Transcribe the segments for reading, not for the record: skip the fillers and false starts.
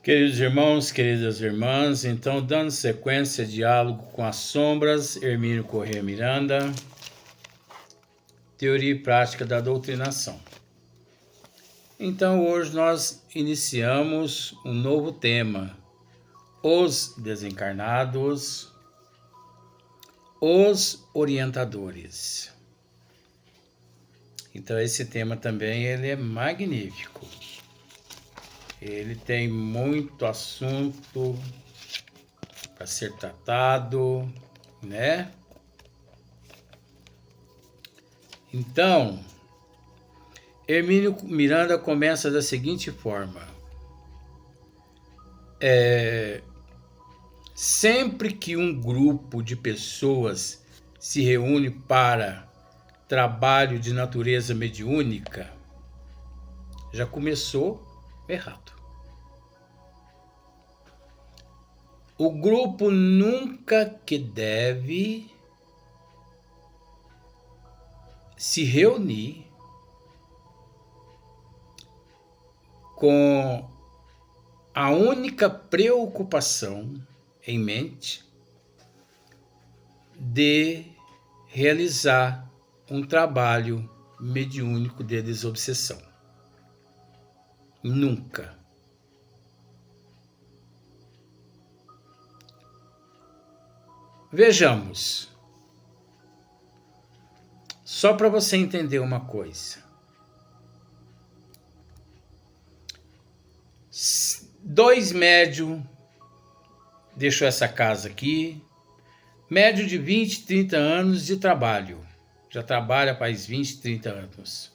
Queridos irmãos, queridas irmãs, então dando sequência, diálogo com as sombras, Hermínio Corrêa Miranda, teoria e prática da doutrinação. Então hoje nós iniciamos um novo tema, os desencarnados, os orientadores. Então esse tema também ele é magnífico. Ele tem muito assunto para ser tratado, né? Então, Hermínio Miranda começa da seguinte forma: sempre que um grupo de pessoas se reúne para trabalho de natureza mediúnica, já começou errado. O grupo nunca que deve se reunir com a única preocupação em mente de realizar um trabalho mediúnico de desobsessão. Nunca. Vejamos, só para você entender uma coisa. 2 médios deixou essa casa aqui, médio de 20, 30 anos de trabalho. Já trabalha faz 20, 30 anos.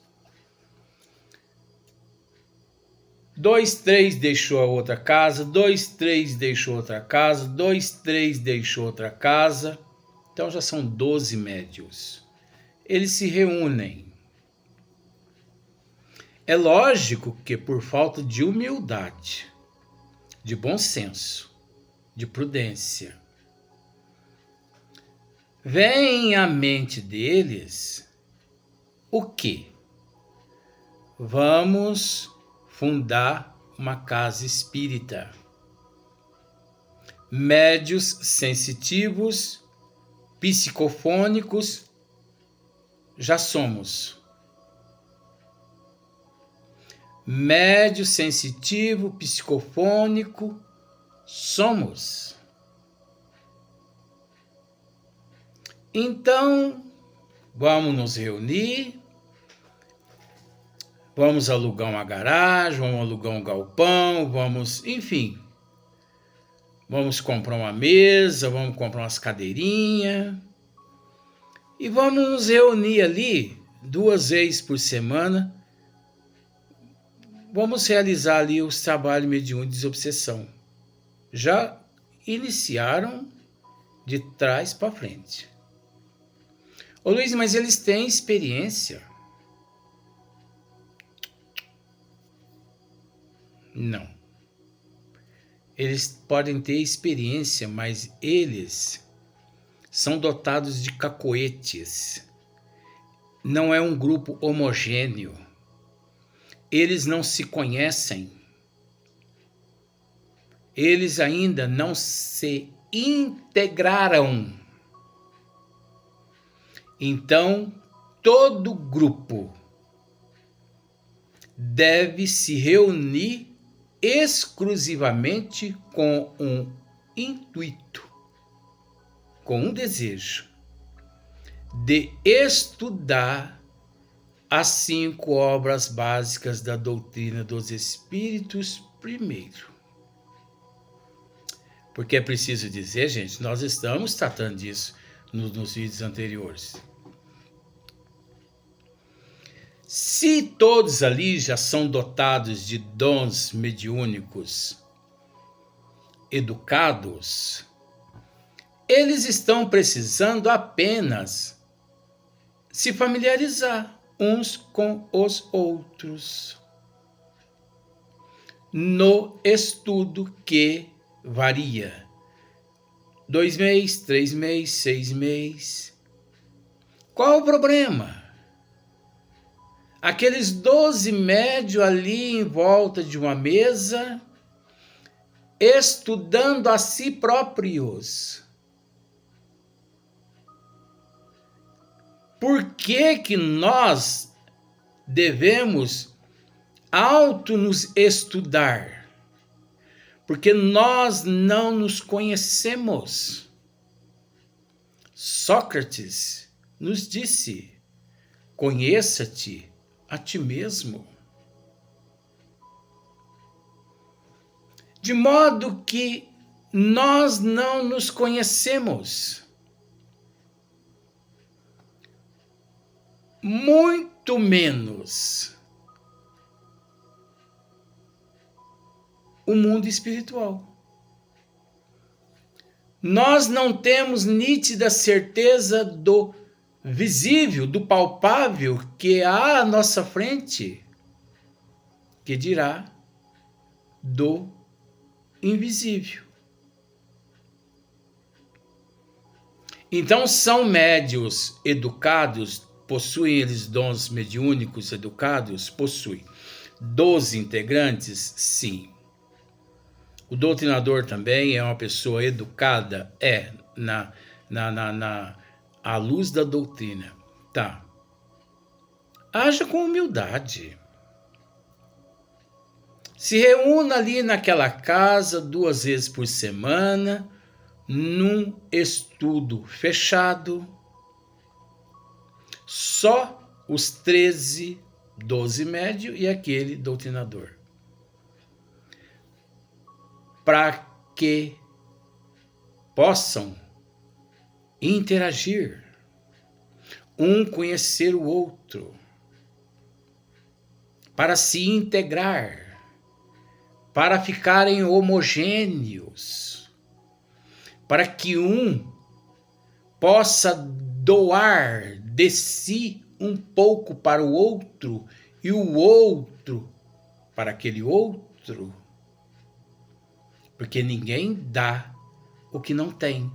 2, 3 deixou a outra casa, 2, 3 deixou outra casa, 2, 3 deixou outra casa. Então já são 12 médios. Eles se reúnem. É lógico que por falta de humildade, de bom senso, de prudência, vem à mente deles o quê? Vamos fundar uma casa espírita. Médios sensitivos, psicofônicos, já somos. Médio sensitivo, psicofônico, somos. Então, vamos nos reunir. Vamos alugar uma garagem, vamos alugar um galpão, enfim. Vamos comprar uma mesa, vamos comprar umas cadeirinhas. E vamos nos reunir ali 2 vezes por semana. Vamos realizar ali os trabalhos mediúnicos de desobsessão. Já iniciaram de trás para frente. Ô Luiz, mas eles têm experiência? Não. Eles podem ter experiência, mas eles são dotados de cacoetes. Não é um grupo homogêneo. Eles não se conhecem. Eles ainda não se integraram. Então, todo grupo deve se reunir exclusivamente com um intuito, com um desejo de estudar as 5 obras básicas da doutrina dos espíritos primeiro. Porque é preciso dizer, gente, nós estamos tratando disso nos vídeos anteriores. Se todos ali já são dotados de dons mediúnicos educados, eles estão precisando apenas se familiarizar uns com os outros no estudo que varia 2 meses, 3 meses, 6 meses. Qual o problema? Aqueles 12 médios ali em volta de uma mesa, estudando a si próprios. Por que que nós devemos nos estudar? Porque nós não nos conhecemos. Sócrates nos disse: conheça-te a ti mesmo. De modo que nós não nos conhecemos. Muito menos o mundo espiritual. Nós não temos nítida certeza do visível, do palpável que há à nossa frente, que dirá do invisível. Então são médios educados, possuem eles dons mediúnicos educados? Possuem. 12 integrantes? Sim. O doutrinador também é uma pessoa educada? É, à luz da doutrina. Tá. Haja com humildade. Se reúna ali naquela casa 2 vezes por semana, num estudo fechado. Só os 13, 12 médio e aquele doutrinador. Para que possam interagir, um conhecer o outro, para se integrar, para ficarem homogêneos, para que um possa doar de si um pouco para o outro e o outro para aquele outro. Porque ninguém dá o que não tem.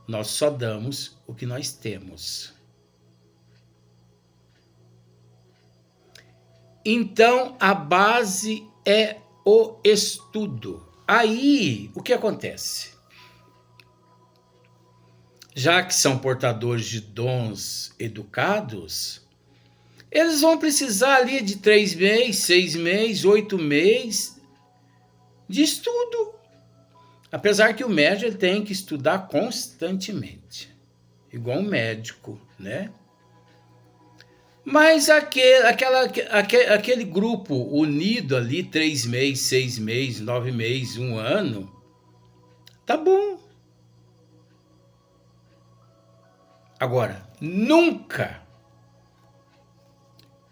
Nós só damos o que nós temos. Então, a base é o estudo. Aí, o que acontece? Já que são portadores de dons educados, eles vão precisar ali de 3 meses, 6 meses, 8 meses de estudo. Apesar que o médico ele tem que estudar constantemente, igual um médico, né? Mas aquele grupo unido ali, 3 meses, 6 meses, 9 meses, 1 ano, tá bom. Agora, nunca,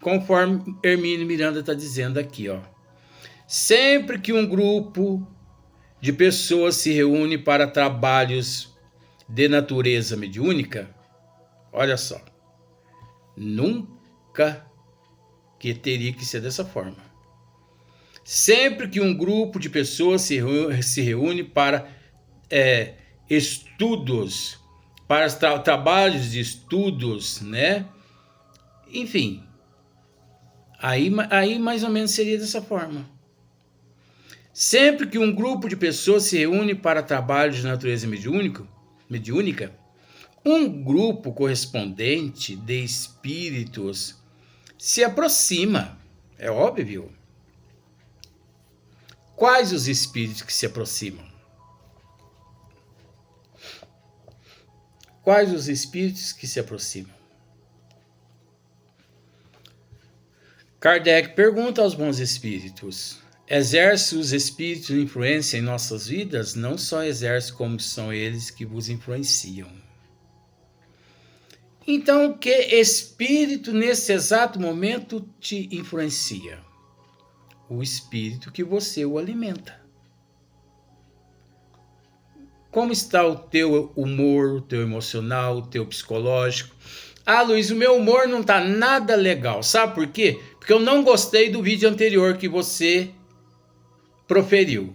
conforme Hermínio Miranda está dizendo aqui, ó, sempre que um grupo de pessoas se reúne para trabalhos de natureza mediúnica, olha só, nunca que teria que ser dessa forma. Sempre que um grupo de pessoas se reúne para estudos, para trabalhos de estudos, né? Enfim, aí mais ou menos seria dessa forma. Sempre que um grupo de pessoas se reúne para trabalhos de natureza mediúnica, um grupo correspondente de espíritos se aproxima. É óbvio. Quais os espíritos que se aproximam? Quais os espíritos que se aproximam? Kardec pergunta aos bons espíritos: exerce os espíritos influência em nossas vidas? Não só exerce, como são eles que vos influenciam. Então, que espírito nesse exato momento te influencia? O espírito que você o alimenta. Como está o teu humor, o teu emocional, o teu psicológico? Ah, Luiz, o meu humor não está nada legal. Sabe por quê? Porque eu não gostei do vídeo anterior que você proferiu.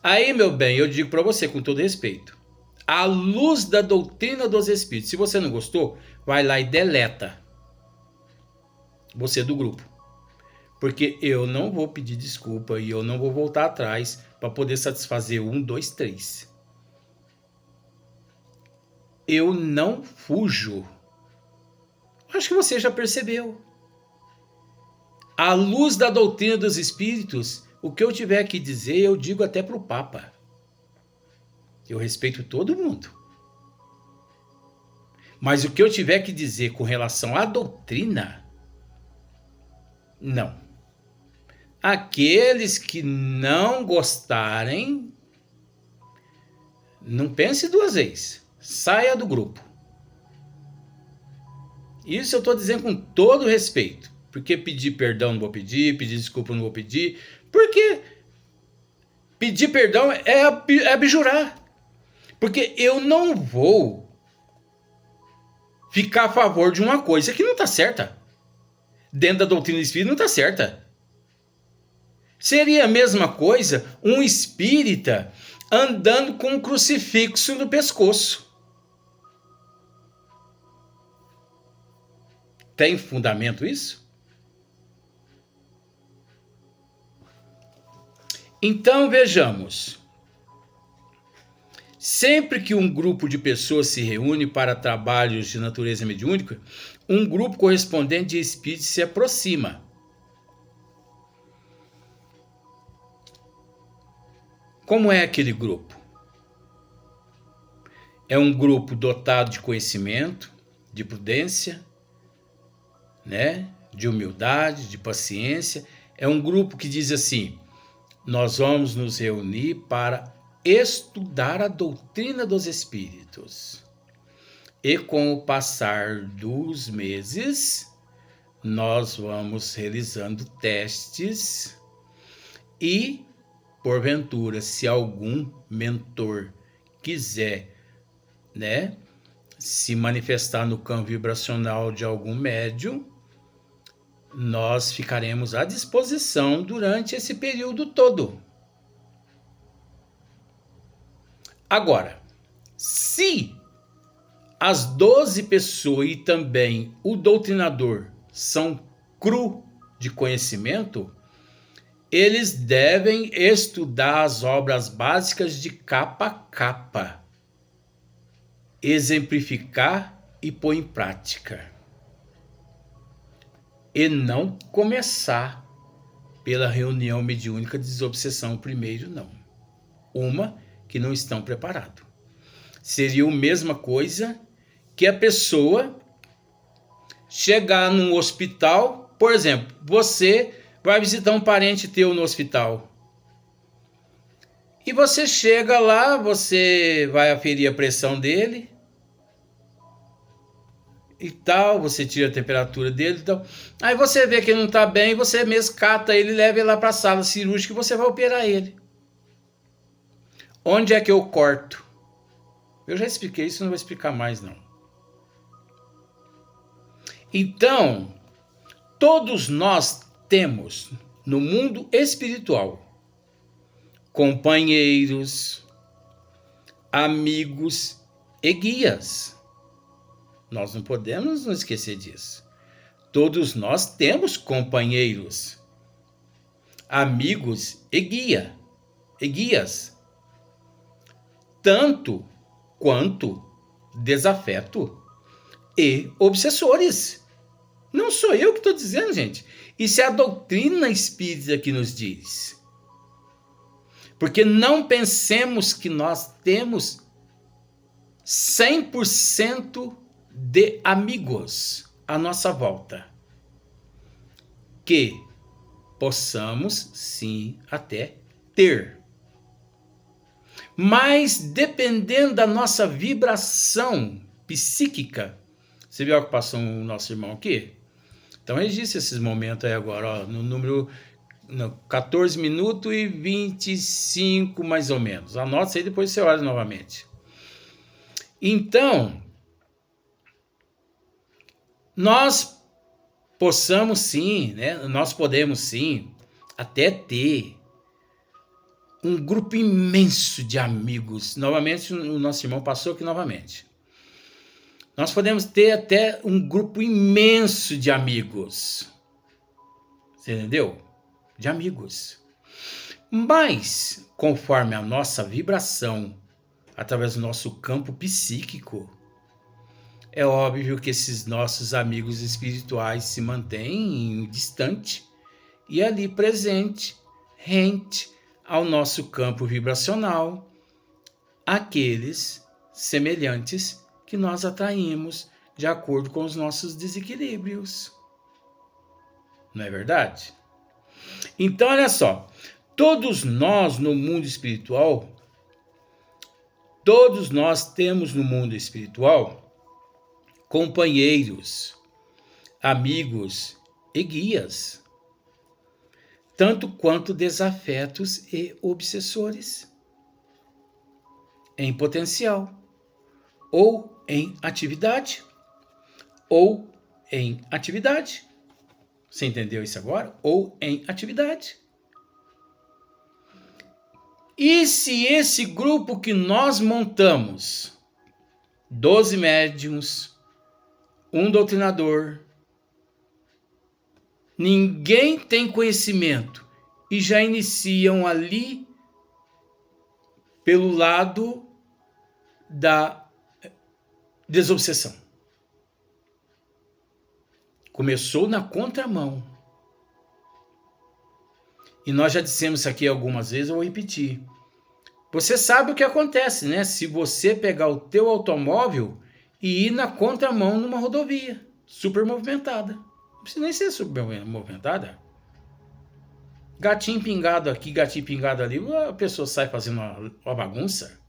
Aí, meu bem, eu digo para você com todo respeito, à luz da doutrina dos espíritos, se você não gostou, vai lá e deleta você do grupo. Porque eu não vou pedir desculpa e eu não vou voltar atrás para poder satisfazer 1, 2, 3. Eu não fujo. Acho que você já percebeu. À luz da doutrina dos espíritos, o que eu tiver que dizer, eu digo até para o Papa. Eu respeito todo mundo. Mas o que eu tiver que dizer com relação à doutrina, não. Aqueles que não gostarem, não pense 2 vezes. Saia do grupo. Isso eu estou dizendo com todo respeito. Porque pedir perdão não vou pedir desculpa não vou pedir. Porque pedir perdão é abjurar. Porque eu não vou ficar a favor de uma coisa que não está certa. Dentro da doutrina espírita não está certa. Seria a mesma coisa um espírita andando com um crucifixo no pescoço. Tem fundamento isso? Então vejamos. Sempre que um grupo de pessoas se reúne para trabalhos de natureza mediúnica, um grupo correspondente de espíritos se aproxima. Como é aquele grupo? É um grupo dotado de conhecimento, de prudência, né? De humildade, de paciência. É um grupo que diz assim: nós vamos nos reunir para estudar a doutrina dos espíritos. E com o passar dos meses, nós vamos realizando testes e, porventura, se algum mentor quiser, né, se manifestar no campo vibracional de algum médium, nós ficaremos à disposição durante esse período todo. Agora, se as 12 pessoas e também o doutrinador são cru de conhecimento, eles devem estudar as obras básicas de capa a capa, exemplificar e pôr em prática. E não começar pela reunião mediúnica de desobsessão primeiro, não. Uma que não estão preparados. Seria a mesma coisa que a pessoa chegar num hospital, por exemplo, você vai visitar um parente teu no hospital. E você chega lá, você vai aferir a pressão dele e tal, você tira a temperatura dele e tal. Aí você vê que ele não está bem, você mesmo cata ele, leva ele lá para a sala cirúrgica e você vai operar ele. Onde é que eu corto? Eu já expliquei isso, não vou explicar mais não. Então, todos nós temos no mundo espiritual companheiros, amigos e guias. Nós não podemos nos esquecer disso. Todos nós temos companheiros, amigos e guias. Tanto quanto desafeto e obsessores. Não sou eu que estou dizendo, gente. Isso é a doutrina espírita que nos diz. Porque não pensemos que nós temos 100% de amigos à nossa volta. Que possamos, sim, até ter. Mas dependendo da nossa vibração psíquica, você viu que passou o nosso irmão aqui? Então registre esses momentos aí agora, ó, no número 14 minutos e 25 mais ou menos. Anote isso aí, depois você olha novamente. Então, nós possamos sim, né? Nós podemos sim até ter um grupo imenso de amigos. Novamente, o nosso irmão passou aqui novamente. Nós podemos ter até um grupo imenso de amigos. Você entendeu? De amigos. Mas, conforme a nossa vibração, através do nosso campo psíquico, é óbvio que esses nossos amigos espirituais se mantêm distante e ali presente, rente ao nosso campo vibracional, aqueles semelhantes que nós atraímos de acordo com os nossos desequilíbrios. Não é verdade? Então, olha só, todos nós no mundo espiritual, todos nós temos no mundo espiritual companheiros, amigos e guias, tanto quanto desafetos e obsessores, em potencial, ou em atividade, ou em atividade. Você entendeu isso agora? Ou em atividade. E se esse grupo que nós montamos, 12 médiuns, um doutrinador, ninguém tem conhecimento e já iniciam ali pelo lado da desobsessão. Começou na contramão. E nós já dissemos isso aqui algumas vezes, eu vou repetir. Você sabe o que acontece, né? Se você pegar o teu automóvel e ir na contramão numa rodovia super movimentada. Não precisa nem ser super movimentada. Gatinho pingado aqui, gatinho pingado ali, a pessoa sai fazendo uma bagunça.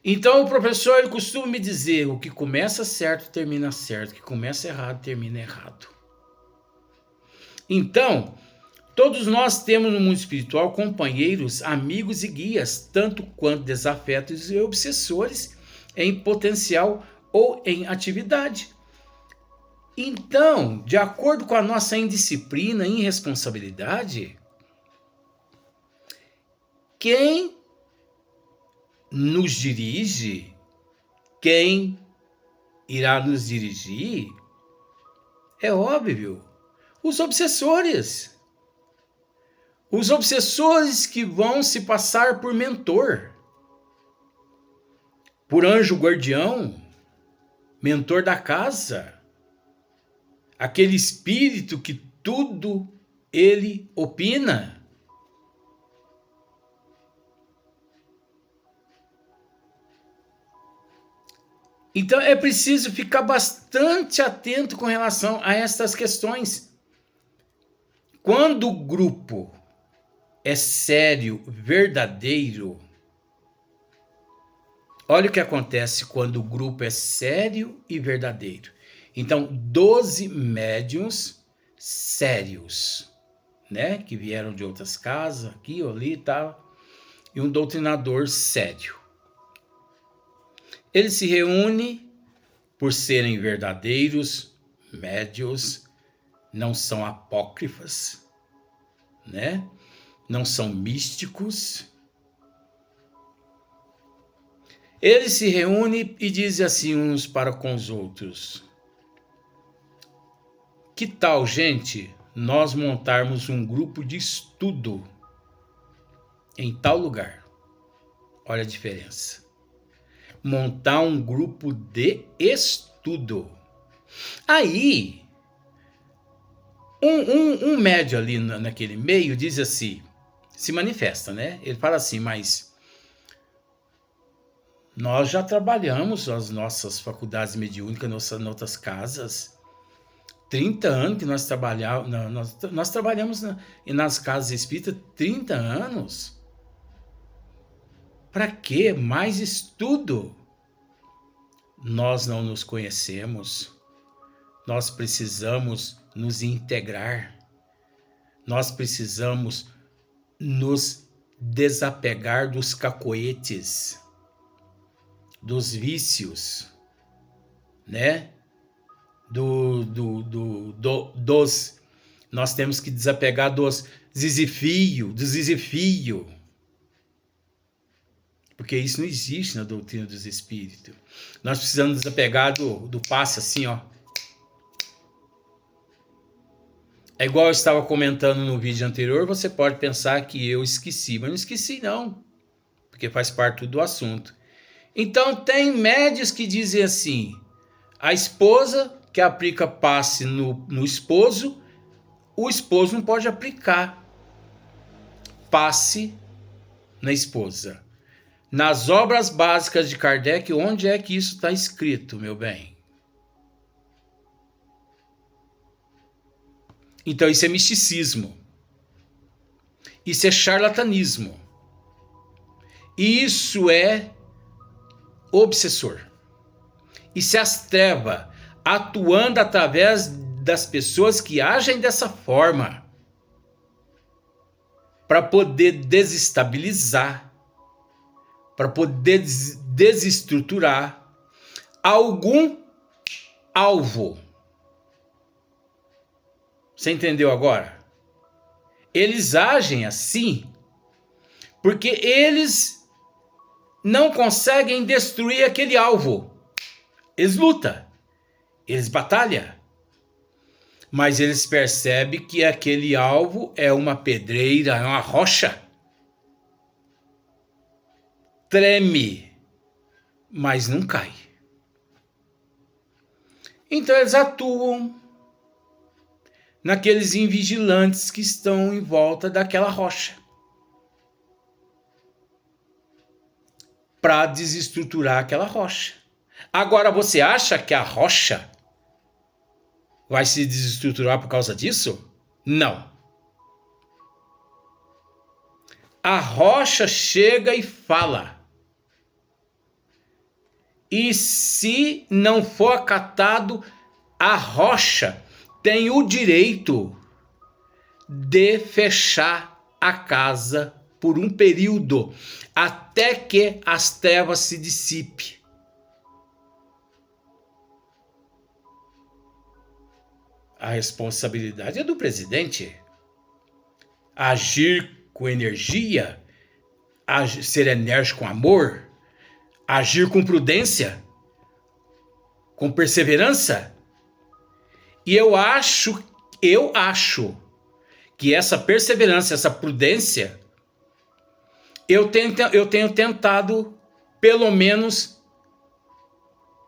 Então o professor ele costuma me dizer, o que começa certo termina certo, o que começa errado termina errado. Então, todos nós temos no mundo espiritual companheiros, amigos e guias, tanto quanto desafetos e obsessores em potencial ou em atividade. Então, de acordo com a nossa indisciplina e irresponsabilidade, quem nos dirige, quem irá nos dirigir, é óbvio, os obsessores. Os obsessores que vão se passar por mentor, por anjo guardião, mentor da casa, aquele espírito que tudo ele opina. Então é preciso ficar bastante atento com relação a estas questões. Quando o grupo é sério, verdadeiro, olha o que acontece quando o grupo é sério e verdadeiro. Então, 12 médiuns sérios, né? Que vieram de outras casas, aqui ou ali e tal, e um doutrinador sério. Ele se reúne por serem verdadeiros médiuns, não são apócrifas, né? Não são místicos. Ele se reúne e diz assim uns para com os outros: que tal, gente, nós montarmos um grupo de estudo em tal lugar? Olha a diferença. Montar um grupo de estudo. Aí, um médio ali naquele meio diz assim, se manifesta, né? Ele fala assim, mas nós já trabalhamos as nossas faculdades mediúnicas em outras casas. 30 anos que nós trabalhamos nas casas espíritas, 30 anos. Para que mais estudo? Nós não nos conhecemos. Nós precisamos nos integrar. Nós precisamos nos desapegar dos cacoetes, dos vícios, né? Nós temos que desapegar dos zizifio, porque isso não existe na doutrina dos espíritos. Nós precisamos desapegar do passe assim, ó. É igual eu estava comentando no vídeo anterior, você pode pensar que eu esqueci, mas não esqueci não, porque faz parte do assunto. Então tem médios que dizem assim, a esposa que aplica passe no esposo, o esposo não pode aplicar passe na esposa. Nas obras básicas de Kardec, onde é que isso está escrito, meu bem? Então isso é misticismo. Isso é charlatanismo. Isso é obsessor. Isso é as trevas atuando através das pessoas que agem dessa forma para poder desestabilizar, para poder desestruturar algum alvo. Você entendeu agora? Eles agem assim porque eles não conseguem destruir aquele alvo. Eles lutam, eles batalham, mas eles percebem que aquele alvo é uma pedreira, é uma rocha. Treme, mas não cai. Então eles atuam naqueles invigilantes que estão em volta daquela rocha, para desestruturar aquela rocha. Agora, você acha que a rocha vai se desestruturar por causa disso? Não. A rocha chega e fala. E se não for acatado, a rocha tem o direito de fechar a casa por um período, até que as trevas se dissipem. A responsabilidade é do presidente. Agir com energia, ser enérgico com amor, agir com prudência, com perseverança. E eu acho que essa perseverança, essa prudência, eu tenho tentado, pelo menos,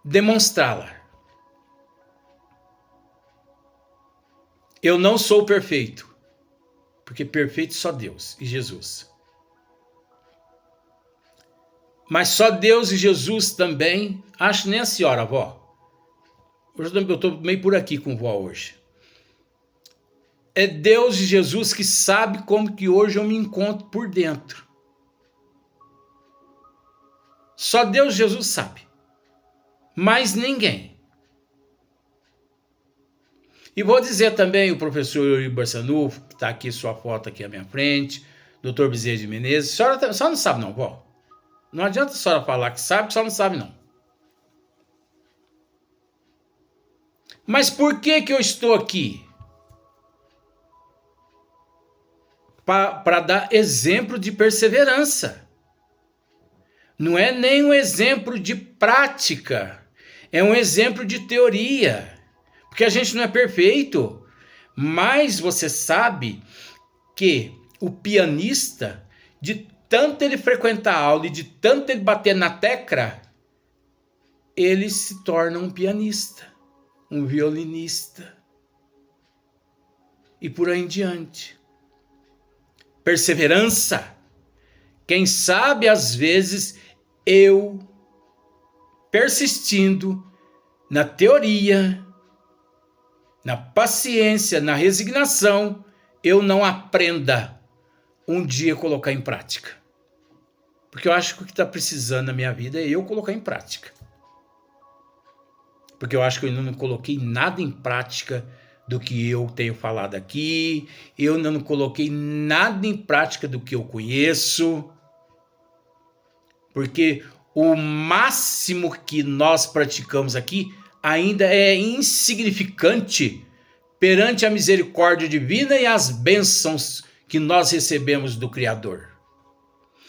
demonstrá-la. Eu não sou perfeito, porque perfeito só Deus e Jesus. Mas só Deus e Jesus também, acho nem a senhora, vó. Hoje eu estou meio por aqui com vó hoje. É Deus e Jesus que sabe como que hoje eu me encontro por dentro. Só Deus e Jesus sabe. Mais ninguém. E vou dizer também o professor Yuri Barçanufo, que está aqui, sua foto aqui à minha frente, Dr. Bezerra de Menezes. A senhora não sabe não, vó. Não adianta a senhora falar que sabe, a senhora não sabe não. Mas por que eu estou aqui? Para dar exemplo de perseverança. Não é nem um exemplo de prática, é um exemplo de teoria. Porque a gente não é perfeito, mas você sabe que o pianista, de tanto ele frequentar a aula e de tanto ele bater na tecla, ele se torna um pianista, um violinista e por aí em diante. Perseverança. Quem sabe, às vezes, eu persistindo na teoria, na paciência, na resignação, eu não aprenda um dia colocar em prática. Porque eu acho que o que está precisando na minha vida é eu colocar em prática. Porque eu acho que eu ainda não coloquei nada em prática do que eu tenho falado aqui, eu ainda não coloquei nada em prática do que eu conheço, porque o máximo que nós praticamos aqui ainda é insignificante perante a misericórdia divina e as bênçãos que nós recebemos do Criador.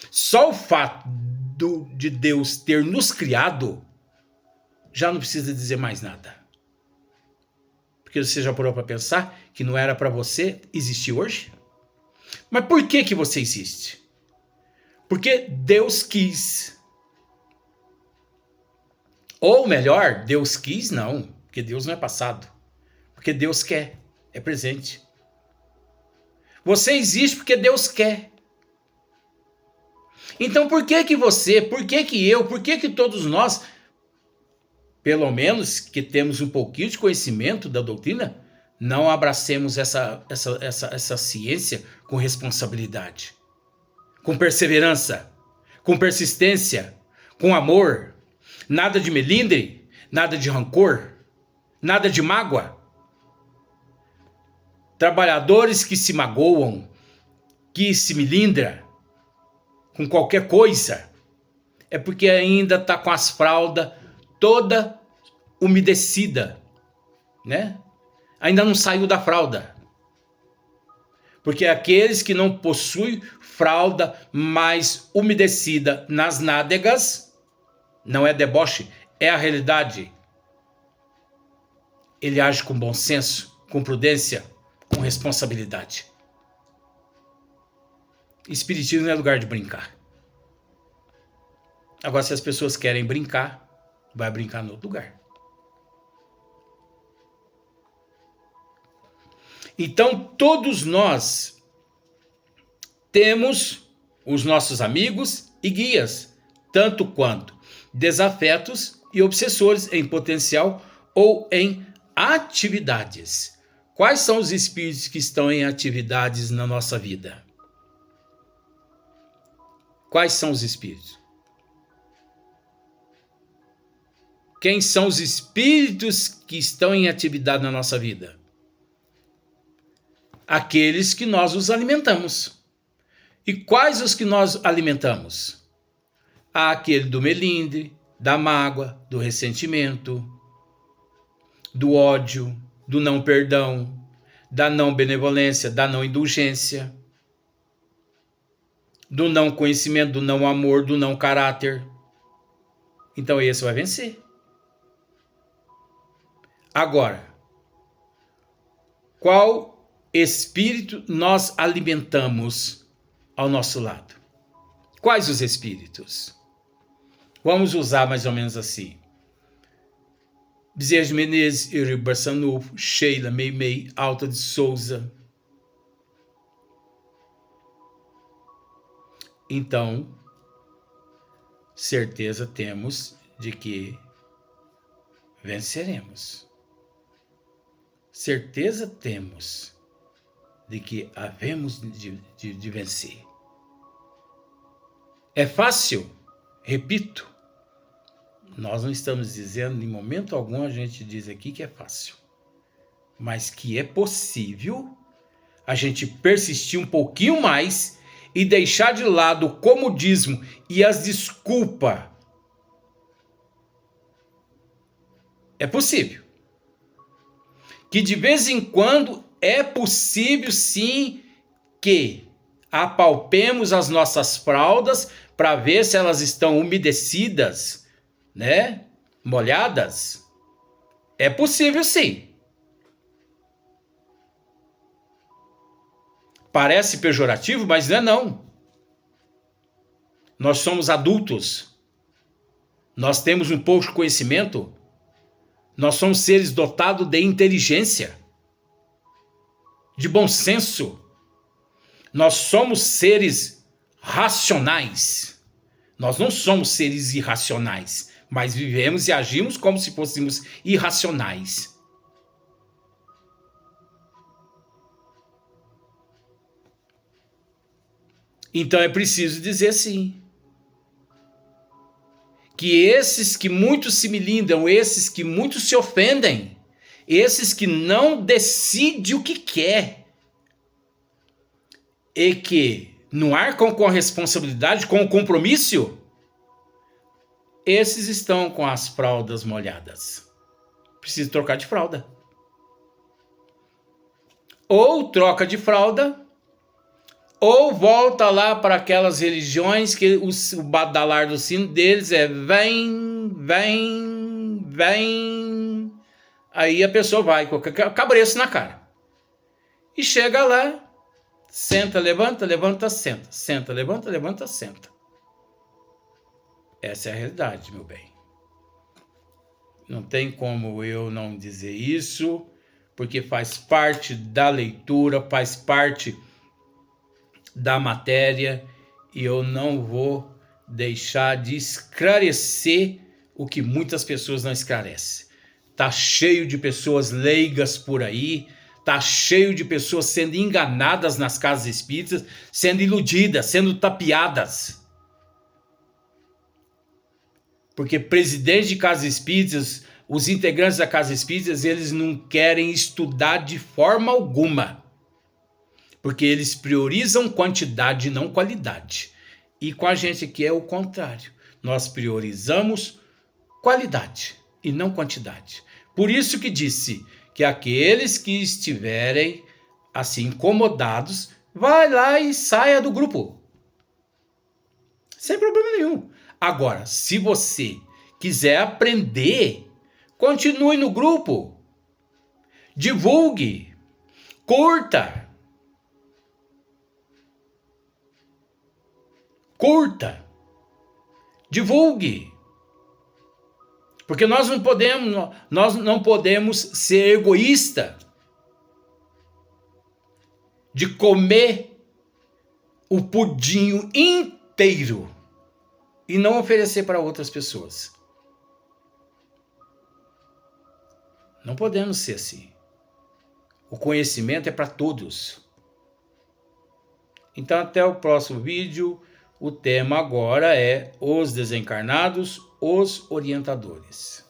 Só o fato de Deus ter nos criado já não precisa dizer mais nada. Porque você já parou para pensar que não era para você existir hoje? Mas por que que você existe? Porque Deus quis. Ou melhor, Deus quis não, porque Deus não é passado. Porque Deus quer, é presente. Você existe porque Deus quer. Então por que que você, por que que eu, por que que todos nós, pelo menos que temos um pouquinho de conhecimento da doutrina, não abracemos essa ciência com responsabilidade, com perseverança, com persistência, com amor, nada de melindre, nada de rancor, nada de mágoa. Trabalhadores que se magoam, que se melindram com qualquer coisa, é porque ainda está com as fraldas toda umedecida, né? Ainda não saiu da fralda. Porque aqueles que não possuem fralda mais umedecida nas nádegas, não é deboche, é a realidade. Ele age com bom senso, com prudência, com responsabilidade. Espiritismo não é lugar de brincar. Agora, se as pessoas querem brincar, vai brincar no outro lugar. Então, todos nós temos os nossos amigos e guias, tanto quanto desafetos e obsessores em potencial ou em atividades. Quais são os espíritos que estão em atividades na nossa vida? Quais são os espíritos? Quem são os espíritos que estão em atividade na nossa vida? Aqueles que nós os alimentamos. E quais os que nós alimentamos? Aquele do melindre, da mágoa, do ressentimento, do ódio, do não perdão, da não benevolência, da não indulgência, do não conhecimento, do não amor, do não caráter. Então esse vai vencer. Agora, qual espírito nós alimentamos ao nosso lado? Quais os espíritos? Vamos usar mais ou menos assim. Bezerra de Menezes, Eurico Barçanufo, Sheila Meimei, Alta de Souza. Então, certeza temos de que venceremos. Certeza temos de que havemos de vencer. É fácil? Repito, nós não estamos dizendo, em momento algum a gente diz aqui que é fácil, mas que é possível a gente persistir um pouquinho mais e deixar de lado o comodismo e as desculpas. É possível. Que de vez em quando é possível sim que apalpemos as nossas fraldas para ver se elas estão umedecidas, né? Molhadas. É possível sim. Parece pejorativo, mas não é não. Nós somos adultos. Nós temos um pouco de conhecimento. Nós somos seres dotados de inteligência, de bom senso. Nós somos seres racionais. Nós não somos seres irracionais, mas vivemos e agimos como se fôssemos irracionais. Então é preciso dizer sim, que esses que muito se melindram, esses que muito se ofendem, esses que não decidem o que quer e que não arcam com a responsabilidade, com o compromisso, esses estão com as fraldas molhadas. Precisa trocar de fralda. Ou troca de fralda, ou volta lá para aquelas religiões que o badalar do sino deles é vem, vem, vem. Aí a pessoa vai com cabreço na cara. e chega lá, senta, levanta, senta. Senta, levanta, senta. Essa é a realidade, meu bem. Não tem como eu não dizer isso, porque faz parte da leitura, faz parte da matéria, e eu não vou deixar de esclarecer o que muitas pessoas não esclarecem. Tá cheio de pessoas leigas por aí, tá cheio de pessoas sendo enganadas nas casas espíritas, sendo iludidas, sendo tapeadas. Porque presidentes de casas espíritas, os integrantes da casa espírita, eles não querem estudar de forma alguma. Porque eles priorizam quantidade e não qualidade. E com a gente aqui é o contrário. Nós priorizamos qualidade e não quantidade. Por isso que disse que aqueles que estiverem assim incomodados, vai lá e saia do grupo. Sem problema nenhum. Agora, se você quiser aprender, continue no grupo. Divulgue. Curta. Divulgue. Porque nós não podemos ser egoísta de comer o pudinho inteiro e não oferecer para outras pessoas. Não podemos ser assim. O conhecimento é para todos. Então, até o próximo vídeo. O tema agora é os desencarnados, os orientadores.